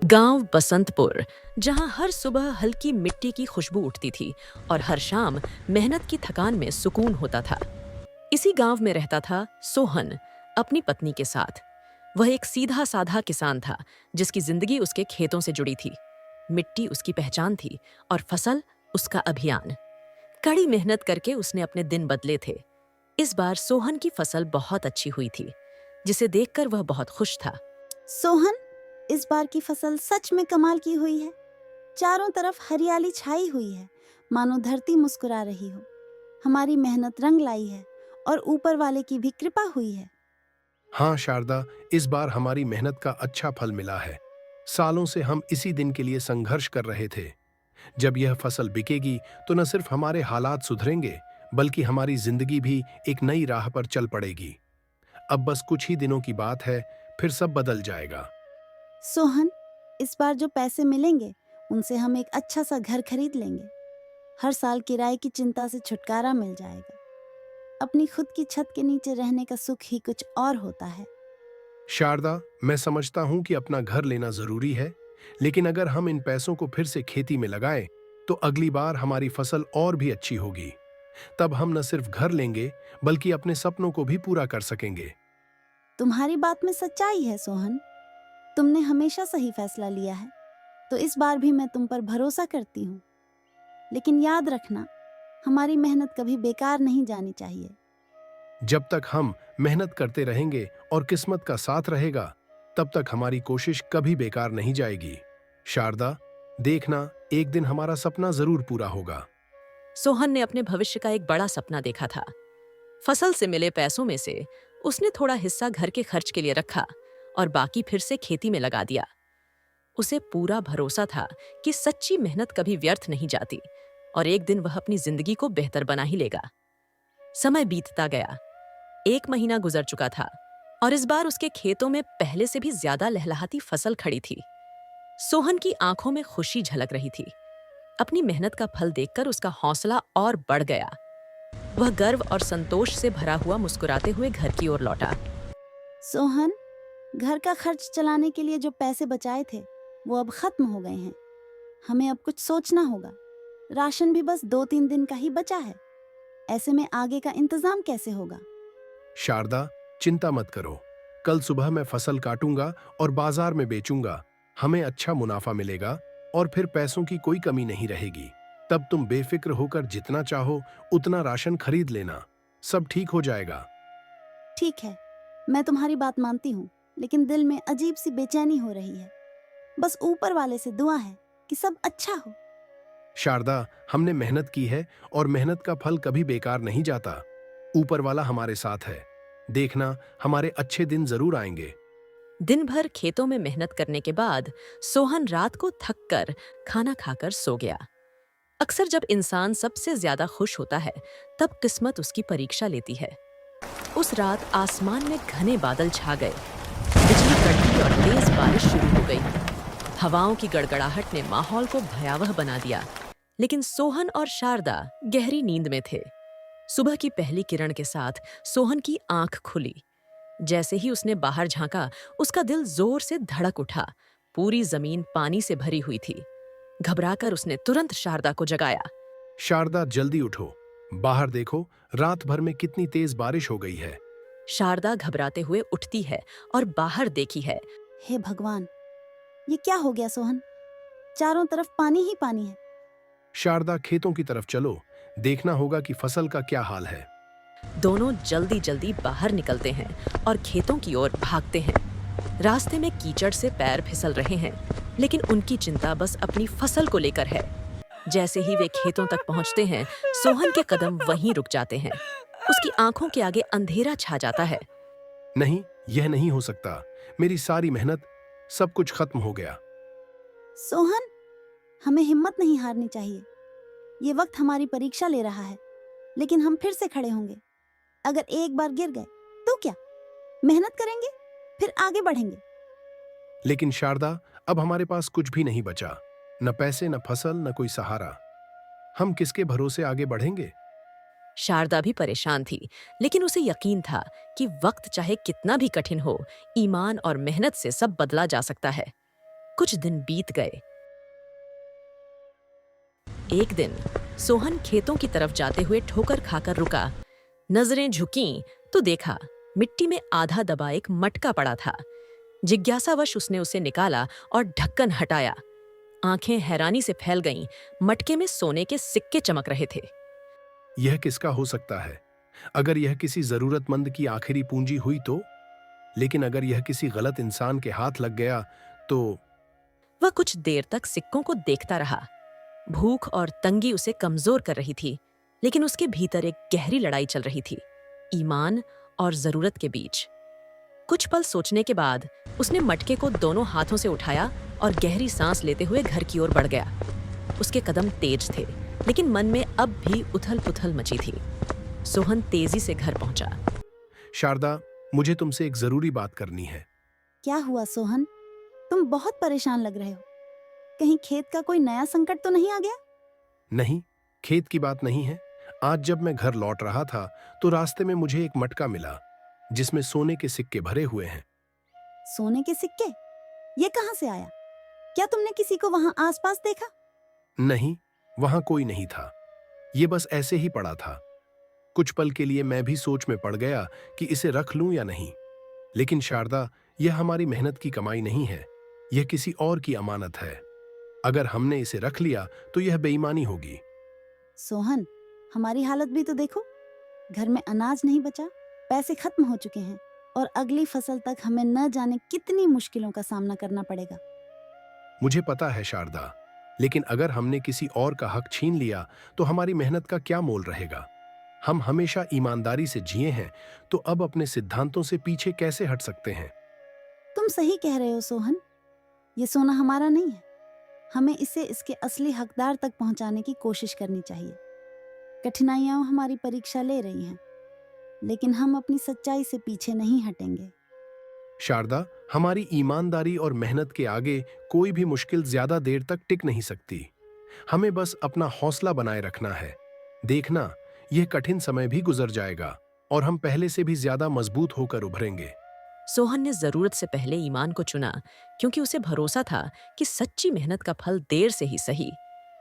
गांव बसंतपुर, जहां हर सुबह हल्की मिट्टी की खुशबू उठती थी और हर शाम मेहनत की थकान में सुकून होता था। इसी गांव में रहता था सोहन, अपनी पत्नी के साथ। वह एक सीधा साधा किसान था, जिसकी जिंदगी उसके खेतों से जुड़ी थी। मिट्टी उसकी पहचान थी और फसल उसका अभियान। कड़ी मेहनत करके उसने अपने दिन बदले थे। इस बार सोहन की फसल बहुत अच्छी हुई थी, जिसे देखकर वह बहुत खुश था। सोहन, इस बार की फसल सच में कमाल की हुई है। चारों तरफ हरियाली छाई हुई है, मानो धरती मुस्कुरा रही हो। हमारी मेहनत रंग लाई है और ऊपर वाले की भी कृपा हुई है। हाँ शारदा, इस बार हमारी मेहनत का अच्छा फल मिला है। सालों से हम इसी दिन के लिए संघर्ष कर रहे थे। जब यह फसल बिकेगी तो न सिर्फ हमारे हालात सुधरेंगे, बल्कि हमारी जिंदगी भी एक नई राह पर चल पड़ेगी। अब बस कुछ ही दिनों की बात है, फिर सब बदल जाएगा। सोहन, इस बार जो पैसे मिलेंगे उनसे हम एक अच्छा सा घर खरीद लेंगे। हर साल किराए की चिंता से छुटकारा मिल जाएगा। अपनी खुद की छत के नीचे रहने का सुख ही कुछ और होता है। शारदा, मैं समझता हूँ कि अपना घर लेना जरूरी है, लेकिन अगर हम इन पैसों को फिर से खेती में लगाएं, तो अगली बार हमारी फसल और भी अच्छी होगी। तब हम न सिर्फ घर लेंगे, बल्कि अपने सपनों को भी पूरा कर सकेंगे। तुम्हारी बात में सच्चाई है सोहन। तुमने हमेशा सही फैसला लिया है, तो इस बार भी मैं तुम पर भरोसा करती हूँ। लेकिन याद रखना, हमारी मेहनत कभी बेकार नहीं जानी चाहिए। जब तक हम मेहनत करते रहेंगे और किस्मत का साथ रहेगा, तब तक हमारी कोशिश कभी बेकार नहीं जाएगी। शारदा, देखना, एक दिन हमारा सपना जरूर पूरा होगा। सोहन ने अपने भविष्य का एक बड़ा सपना देखा था। फसल से मिले पैसों में से उसने थोड़ा हिस्सा घर के खर्च के लिए रखा और बाकी फिर से खेती में लगा दिया। उसे पूरा भरोसा था कि सच्ची मेहनत कभी व्यर्थ नहीं जाती और एक दिन वह अपनी जिंदगी को बेहतर बना ही लेगा। समय बीतता गया। 1 महीना गुजर चुका था और इस बार उसके खेतों में पहले से भी ज्यादा लहलहाती फसल खड़ी थी। सोहन की आंखों में खुशी झलक रही थी। अपनी मेहनत का फल देखकर उसका हौसला और बढ़ गया। वह गर्व और संतोष से भरा हुआ मुस्कुराते हुए घर की ओर लौटा। सोहन, घर का खर्च चलाने के लिए जो पैसे बचाए थे वो अब खत्म हो गए हैं। हमें अब कुछ सोचना होगा। राशन भी बस 2-3 दिन का ही बचा है। ऐसे में आगे का इंतजाम कैसे होगा? शारदा, चिंता मत करो। कल सुबह मैं फसल काटूंगा और बाजार में बेचूंगा। हमें अच्छा मुनाफा मिलेगा और फिर पैसों की कोई कमी नहीं रहेगी। तब तुम बेफिक्र होकर जितना चाहो उतना राशन खरीद लेना। सब ठीक हो जाएगा। ठीक है, मैं तुम्हारी बात मानती हूँ, लेकिन दिल में अजीब सी बेचैनी हो रही है। बस ऊपर वाले से दुआ है कि सब अच्छा हो। शारदा, हमने मेहनत की है और मेहनत का फल कभी बेकार नहीं जाता। ऊपर वाला हमारे साथ है। देखना, हमारे अच्छे दिन जरूर आएंगे। दिन भर खेतों में मेहनत करने के बाद सोहन रात को थक कर खाना खाकर सो गया। अक्सर जब इंसान सबसे ज्यादा खुश होता है, तब किस्मत उसकी परीक्षा लेती है। उस रात आसमान में घने बादल छा गए। बिजली कड़की और तेज बारिश शुरू हो गई। हवाओं की गड़गड़ाहट ने माहौल को भयावह बना दिया, लेकिन सोहन और शारदा गहरी नींद में थे। सुबह की पहली किरण के साथ सोहन की आंख खुली। जैसे ही उसने बाहर झांका, उसका दिल जोर से धड़क उठा। पूरी जमीन पानी से भरी हुई थी। घबराकर उसने तुरंत शारदा को जगाया। शारदा, जल्दी उठो। बाहर देखो, रात भर में कितनी तेज बारिश हो गई है। शारदा घबराते हुए उठती है और बाहर देखी है। हे भगवान, ये क्या हो गया सोहन? चारों तरफ पानी ही पानी है। शारदा, खेतों की तरफ चलो। देखना होगा कि फसल का क्या हाल है। दोनों जल्दी जल्दी बाहर निकलते हैं और खेतों की ओर भागते हैं। रास्ते में कीचड़ से पैर फिसल रहे हैं, लेकिन उनकी चिंता बस अपनी फसल को लेकर है। जैसे ही वे खेतों तक पहुंचते हैं, सोहन के कदम वहीं रुक जाते हैं। उसकी आंखों के आगे अंधेरा छा जाता है। नहीं, यह नहीं हो सकता। मेरी सारी मेहनत, सब कुछ खत्म हो गया। सोहन, हमें हिम्मत नहीं हारनी चाहिए। ये वक्त हमारी परीक्षा ले रहा है, लेकिन हम फिर से खड़े होंगे। अगर एक बार गिर गए तो क्या? मेहनत करेंगे, फिर आगे बढ़ेंगे। लेकिन शारदा, अब हमारे पास कुछ भी नहीं बचा। न पैसे, न फसल, न कोई सहारा। हम किसके भरोसे आगे बढ़ेंगे? शारदा भी परेशान थी, लेकिन उसे यकीन था कि वक्त चाहे कितना भी कठिन हो, ईमान और मेहनत से सब बदला जा सकता है। कुछ दिन बीत गए। एक दिन सोहन खेतों की तरफ जाते हुए ठोकर खाकर रुका। नजरें झुकीं तो देखा मिट्टी में आधा दबा एक मटका पड़ा था। जिज्ञासावश उसने उसे निकाला और ढक्कन हटाया। आंखें हैरानी से फैल गईं। मटके में सोने के सिक्के चमक रहे थे। यह किसका हो सकता है? अगर यह किसी जरूरतमंद की आखिरी पूंजी हुई तो? लेकिन अगर यह किसी गलत इंसान के हाथ लग गया तो? वह कुछ देर तक सिक्कों को देखता रहा। भूख और तंगी उसे कमजोर कर रही थी, लेकिन उसके भीतर एक गहरी लड़ाई चल रही थी, ईमान और जरूरत के बीच। कुछ पल सोचने के बाद उसने मटके को दोनों हाथों से उठाया और गहरी सांस लेते हुए घर की ओर बढ़ गया। उसके कदम तेज थे, लेकिन मन में अब भी उथल-पुथल मची थी। सोहन तेजी से घर पहुंचा। शारदा, मुझे तुमसे एक जरूरी बात करनी है। क्या हुआ सोहन? तुम बहुत परेशान लग रहे हो। कहीं खेत का कोई नया संकट तो नहीं आ गया? नहीं, खेत की बात नहीं है। आज जब मैं घर लौट रहा था तो रास्ते में मुझे एक मटका मिला जिसमें सोने के सिक्के भरे हुए हैं। सोने के सिक्के? ये कहाँ से आया? क्या तुमने किसी को वहां आसपास देखा? नहीं, वहां कोई नहीं था। ये बस ऐसे ही पड़ा था। कुछ पल के लिए मैं भी सोच में पड़ गया कि इसे रख लूं या नहीं। लेकिन शारदा, यह हमारी मेहनत की कमाई नहीं है। यह किसी और की अमानत है। अगर हमने इसे रख लिया तो यह बेईमानी होगी। सोहन, हमारी हालत भी तो देखो। घर में अनाज नहीं बचा, पैसे खत्म हो चुके हैं और अगली फसल तक हमें न जाने कितनी मुश्किलों का सामना करना पड़ेगा। मुझे पता है शारदा, लेकिन अगर हमने किसी और का हक छीन लिया तो हमारी मेहनत का क्या मोल रहेगा? हम हमेशा ईमानदारी से जिए हैं, तो अब अपने सिद्धांतों से पीछे कैसे हट सकते हैं? तुम सही कह रहे हो सोहन। ये सोना हमारा नहीं है। हमें इसे इसके असली हकदार तक पहुंचाने की कोशिश करनी चाहिए। कठिनाइयां हमारी परीक्षा ले रही हैं, लेकिन हम अपनी सच्चाई से पीछे नहीं हटेंगे। शारदा, हमारी ईमानदारी और मेहनत के आगे कोई भी मुश्किल ज्यादा देर तक टिक नहीं सकती। हमें बस अपना हौसला बनाए रखना है। देखना, यह कठिन समय भी गुजर जाएगा और हम पहले से भी ज्यादा मजबूत होकर उभरेंगे। सोहन ने जरूरत से पहले ईमान को चुना, क्योंकि उसे भरोसा था कि सच्ची मेहनत का फल देर से ही सही,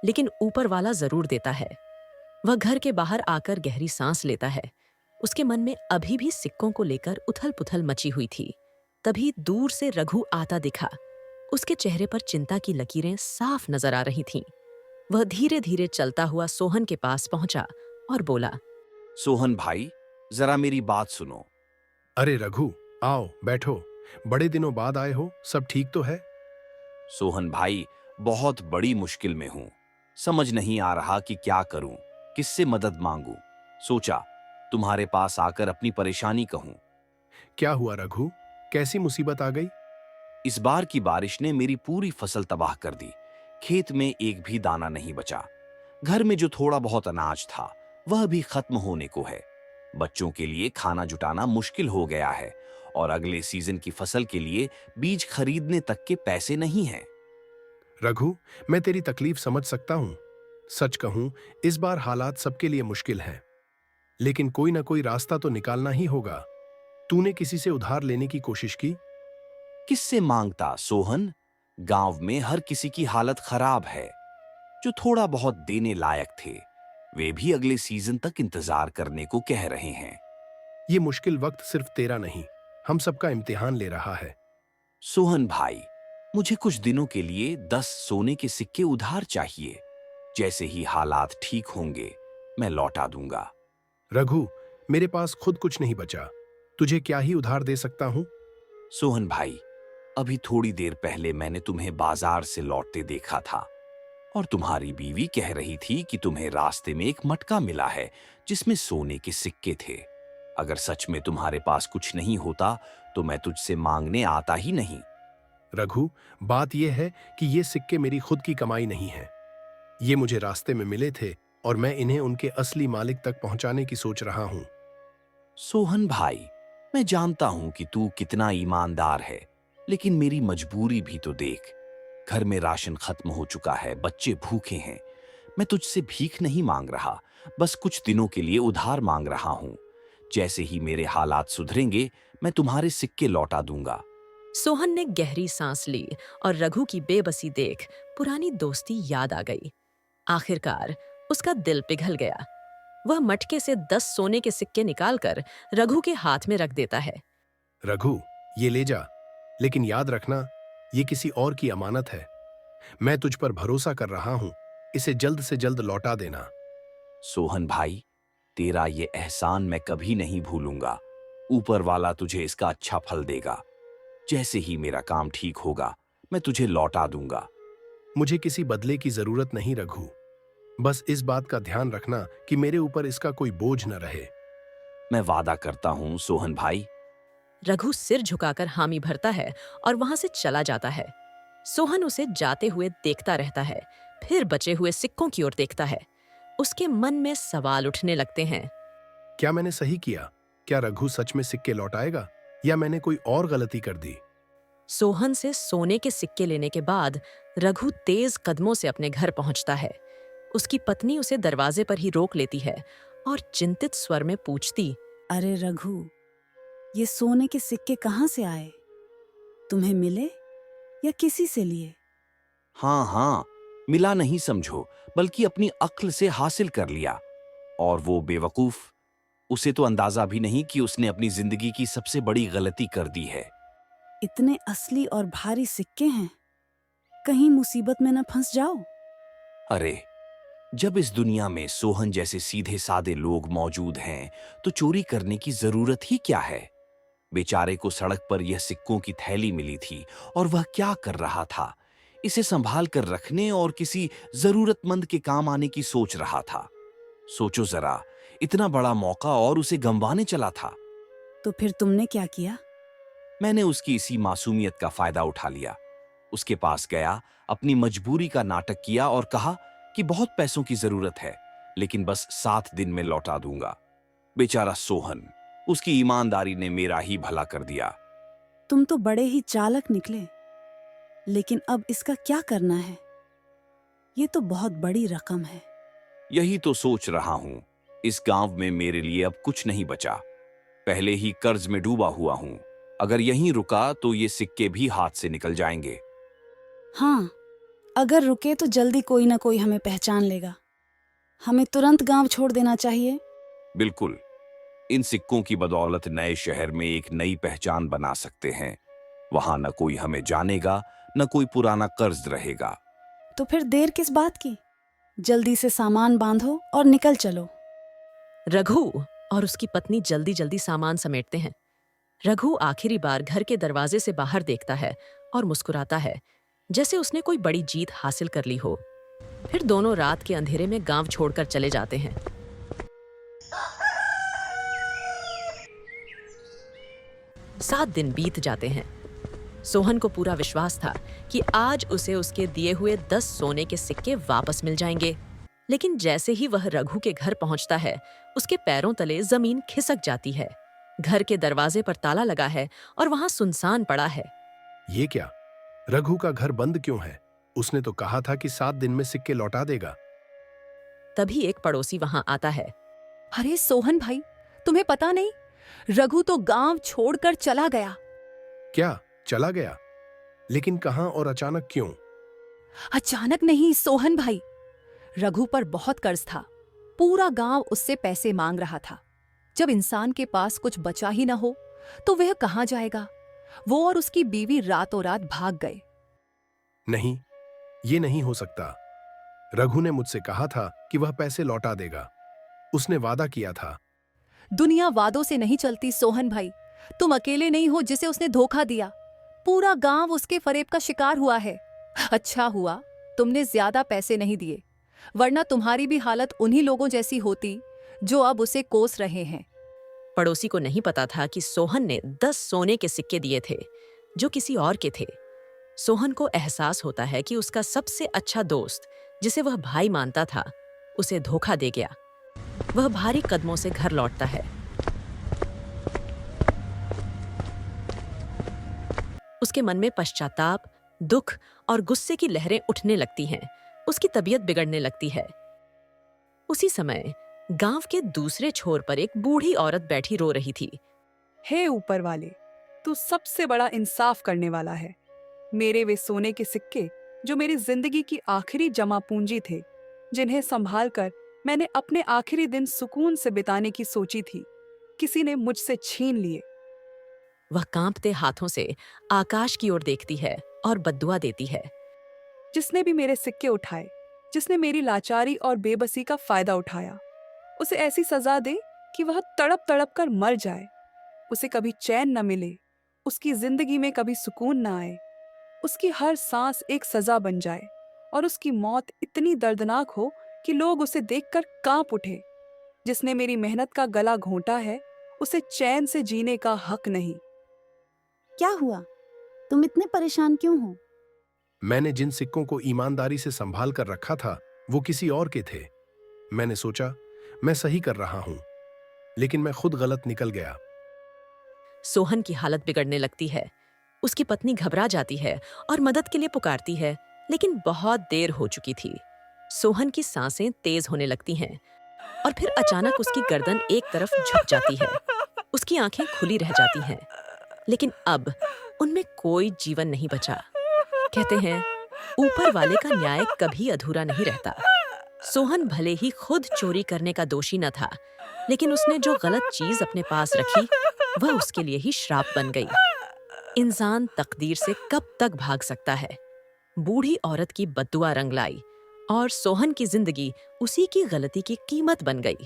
लेकिन ऊपर वाला जरूर देता है। वह घर के बाहर आकर गहरी सांस लेता है। उसके मन में अभी भी सिक्कों को लेकर उथल-पुथल मची हुई थी। तभी दूर से रघु आता दिखा। उसके चेहरे पर चिंता की लकीरें साफ नजर आ रही थीं। वह धीरे-धीरे चलता हुआ सोहन के पास पहुंचा और बोला, सोहन भाई, जरा मेरी बात सुनो। अरे रघु, आओ बैठो। बड़े दिनों बाद आए हो, सब ठीक तो है? सोहन भाई, बहुत बड़ी मुश्किल में हूं। समझ नहीं आ रहा कि क्या करूं, किससे मदद मांगूं। सोचा तुम्हारे पास आकर अपनी परेशानी कहूं। क्या हुआ रघु? कैसी मुसीबत आ गई? इस बार की बारिश ने मेरी पूरी फसल तबाह कर दी। खेत में एक भी दाना नहीं बचा। घर में जो थोड़ा बहुत अनाज था वह भी खत्म होने को है। बच्चों के लिए खाना जुटाना मुश्किल हो गया है और अगले सीजन की फसल के लिए बीज खरीदने तक के पैसे नहीं हैं। रघु, मैं तेरी तकलीफ समझ सकता हूं। सच कहूं, इस बार हालात सबके लिए मुश्किल हैं, लेकिन कोई ना कोई रास्ता तो निकालना ही होगा। तूने किसी से उधार लेने की कोशिश की? किससे मांगता सोहन? गांव में हर किसी की हालत खराब है। जो थोड़ा बहुत देने लायक थे वे भी अगले सीजन तक इंतजार करने को कह रहे हैं। ये मुश्किल वक्त सिर्फ तेरा नहीं, हम सबका इम्तिहान ले रहा है। सोहन भाई, मुझे कुछ दिनों के लिए 10 सोने के सिक्के उधार चाहिए। जैसे ही हालात ठीक होंगे मैं लौटा दूंगा। रघु, मेरे पास खुद कुछ नहीं बचा। तुझे क्या ही उधार दे सकता हूं? सोहन भाई, अभी थोड़ी देर पहले मैंने तुम्हें बाजार से लौटते देखा था और तुम्हारी बीवी कह रही थी कि तुम्हें रास्ते में एक मटका मिला है जिसमें सोने के सिक्के थे। अगर सच में तुम्हारे पास कुछ नहीं होता तो मैं तुझसे मांगने आता ही नहीं। रघु, बात यह है कि ये सिक्के मेरी खुद की कमाई नहीं है। ये मुझे रास्ते में मिले थे और मैं इन्हें उनके असली मालिक तक पहुंचाने की सोच रहा हूं। सोहन भाई, मैं जानता हूं कि तू कितना ईमानदार है, लेकिन मेरी मजबूरी भी तो देख। घर में राशन खत्म हो चुका है, बच्चे भूखे हैं। मैं तुझसे भीख नहीं मांग रहा, बस कुछ दिनों के लिए उधार मांग रहा हूं। जैसे ही मेरे हालात सुधरेंगे मैं तुम्हारे सिक्के लौटा दूंगा। सोहन ने गहरी सांस ली और रघु की बेबसी देख पुरानी दोस्ती याद आ गई। आखिरकार उसका दिल पिघल गया। वह मटके से 10 सोने के सिक्के निकालकर रघु के हाथ में रख देता है। रघु, ये ले जा, लेकिन याद रखना, ये किसी और की अमानत है। मैं तुझ पर भरोसा कर रहा हूं, इसे जल्द से जल्द लौटा देना। सोहन भाई, तेरा ये एहसान मैं कभी नहीं भूलूंगा। ऊपर वाला तुझे इसका अच्छा फल देगा। जैसे ही मेरा काम ठीक होगा, मैं तुझे लौटा दूंगा। मुझे किसी बदले की जरूरत नहीं रघु। बस इस बात का ध्यान रखना कि मेरे ऊपर इसका कोई बोझ न रहे। मैं वादा करता हूं सोहन भाई। रघु सिर झुकाकर हामी भरता है और वहां से चला जाता है। सोहन उसे जाते हुए देखता रहता है, फिर बचे हुए सिक्कों की ओर देखता है। उसके मन में सवाल उठने लगते हैं। क्या मैंने सही किया? क्या रघु सच में सिक्के लौटाएगा या मैंने कोई और गलती कर दी? सोहन से सोने के सिक्के लेने के बाद रघु तेज कदमों से अपने घर पहुंचता है। उसकी पत्नी उसे दरवाजे पर ही रोक लेती है और चिंतित स्वर में पूछती, अरे रघु, ये सोने के सिक्के कहाँ से आए? तुम्हें मिले या किसी से लिए? हाँ हाँ, मिला नहीं समझो, बल्कि अपनी अक्ल से हासिल कर लिया। और वो बेवकूफ, उसे तो अंदाजा भी नहीं कि उसने अपनी जिंदगी की सबसे बड़ी गलती कर दी है। इतने असली और भारी सिक्के हैं, कहीं मुसीबत में न फंस जाओ। अरे, जब इस दुनिया में सोहन जैसे सीधे सादे लोग मौजूद हैं, तो चोरी करने की जरूरत ही क्या है? बेचारे को सड़क पर यह सिक्कों की थैली मिली थी और वह क्या कर रहा था? इसे संभाल कर रखने और किसी जरूरतमंद के काम आने की सोच रहा था। सोचो जरा, इतना बड़ा मौका और उसे गंवाने चला था। तो फिर तुमने क्या किया? मैंने उसकी इसी मासूमियत का फायदा उठा लिया। उसके पास गया, अपनी मजबूरी का नाटक किया और कहा कि बहुत पैसों की जरूरत है, लेकिन बस 7 दिन में लौटा दूंगा। बेचारा सोहन, उसकी ईमानदारी ने मेरा ही भला कर दिया। तुम तो बड़े ही चालाक निकले, लेकिन अब इसका क्या करना है? ये तो बहुत बड़ी रकम है। यही तो सोच रहा हूं। इस गांव में मेरे लिए अब कुछ नहीं बचा। पहले ही कर्ज में डूबा हुआ हूं। अगर यहीं रुका तो ये सिक्के भी हाथ से निकल जाएंगे। हाँ, अगर रुके तो जल्दी कोई ना कोई हमें पहचान लेगा। हमें तुरंत गांव छोड़ देना चाहिए। बिल्कुल, इन सिक्कों की बदौलत नए शहर में एक नई पहचान बना सकते हैं। वहां न कोई हमें जानेगा, न कोई पुराना कर्ज रहेगा। तो फिर देर किस बात की? जल्दी से सामान बांधो और निकल चलो। रघु और उसकी पत्नी जल्दी जल्दी सामान समेटते हैं। रघु आखिरी बार घर के दरवाजे से बाहर देखता है और मुस्कुराता है, जैसे उसने कोई बड़ी जीत हासिल कर ली हो। फिर दोनों रात के अंधेरे में गांव छोड़कर चले जाते हैं। 7 दिन बीत जाते हैं। सोहन को पूरा विश्वास था कि आज उसे उसके दिए हुए 10 सोने के सिक्के वापस मिल जाएंगे। लेकिन जैसे ही वह रघु के घर पहुंचता है, उसके पैरों तले जमीन खिसक जाती है। घर के दरवाजे पर ताला लगा है और वहां सुनसान पड़ा है। ये क्या? रघु का घर बंद क्यों है? उसने तो कहा था कि 7 दिन में सिक्के लौटा देगा। तभी एक पड़ोसी वहां आता है। अरे सोहन भाई, तुम्हें पता नहीं, रघु तो गांव छोड़कर चला गया। क्या चला गया? लेकिन कहां और अचानक क्यों? अचानक नहीं सोहन भाई, रघु पर बहुत कर्ज था। पूरा गांव उससे पैसे मांग रहा था। जब इंसान के पास कुछ बचा ही ना हो तो वह कहां जाएगा? वो और उसकी बीवी रातों रात भाग गए। नहीं, ये नहीं हो सकता। रघु ने मुझसे कहा था कि वह पैसे लौटा देगा। उसने वादा किया था। दुनिया वादों से नहीं चलती सोहन भाई। तुम अकेले नहीं हो जिसे उसने धोखा दिया। पूरा गांव उसके फरेब का शिकार हुआ है। अच्छा हुआ तुमने ज्यादा पैसे नहीं दिए, वरना तुम्हारी भी हालत उन्हीं लोगों जैसी होती जो अब उसे कोस रहे हैं। पड़ोसी को नहीं पता था कि सोहन ने 10 सोने के सिक्के दिए थे, जो किसी और के थे। सोहन को एहसास होता है कि उसका सबसे अच्छा दोस्त, जिसे वह भाई मानता था, उसे धोखा दे गया। वह भारी कदमों से घर लौटता है। उसके मन में पश्चाताप, दुख और गुस्से की लहरें उठने लगती हैं। उसकी तबीयत बिगड़ने लगती है। उसी समय गांव के दूसरे छोर पर एक बूढ़ी औरत बैठी रो रही थी। हे ऊपर वाले, तू सबसे बड़ा इंसाफ करने वाला है। मेरे वे सोने के सिक्के जो मेरी जिंदगी की आखिरी जमा पूंजी थे, जिन्हें संभाल कर मैंने अपने आखिरी दिन सुकून से बिताने की सोची थी, किसी ने मुझसे छीन लिए। वह कांपते हाथों से आकाश की ओर देखती है और बद्दुआ देती है। जिसने भी मेरे सिक्के उठाए, जिसने मेरी लाचारी और बेबसी का फायदा उठाया, उसे ऐसी सजा दे कि वह तड़प तड़प कर मर जाए। उसे कभी चैन न मिले, उसकी जिंदगी में कभी सुकून न आए। उसकी हर सांस एक सजा बन जाए और उसकी मौत इतनी दर्दनाक हो कि लोग उसे देखकर कांप उठे। जिसने मेरी मेहनत का गला घोंटा है, उसे चैन से जीने का हक नहीं। क्या हुआ? तुम इतने परेशान क्यों हो? मैंने जिन सिक्कों को ईमानदारी से संभाल कर रखा था वो किसी और के थे। मैंने सोचा मैं सही कर रहा हूं, लेकिन मैं खुद गलत निकल गया। सोहन की हालत बिगड़ने लगती है। उसकी पत्नी घबरा जाती है और मदद के लिए पुकारती है, लेकिन बहुत देर हो चुकी थी। सोहन की सांसें तेज होने लगती हैं और फिर अचानक उसकी गर्दन एक तरफ झुक जाती है। उसकी आंखें खुली रह जाती हैं, लेकिन अब उनमें कोई जीवन नहीं बचा। कहते हैं, ऊपर वाले का न्याय कभी अधूरा नहीं रहता। सोहन भले ही खुद चोरी करने का दोषी न था, लेकिन उसने जो गलत चीज अपने पास रखी, वह उसके लिए ही श्राप बन गई। इंसान तकदीर से कब तक भाग सकता है? बूढ़ी औरत की बद्दुआ रंग लाई और सोहन की जिंदगी उसी की गलती की कीमत बन गई।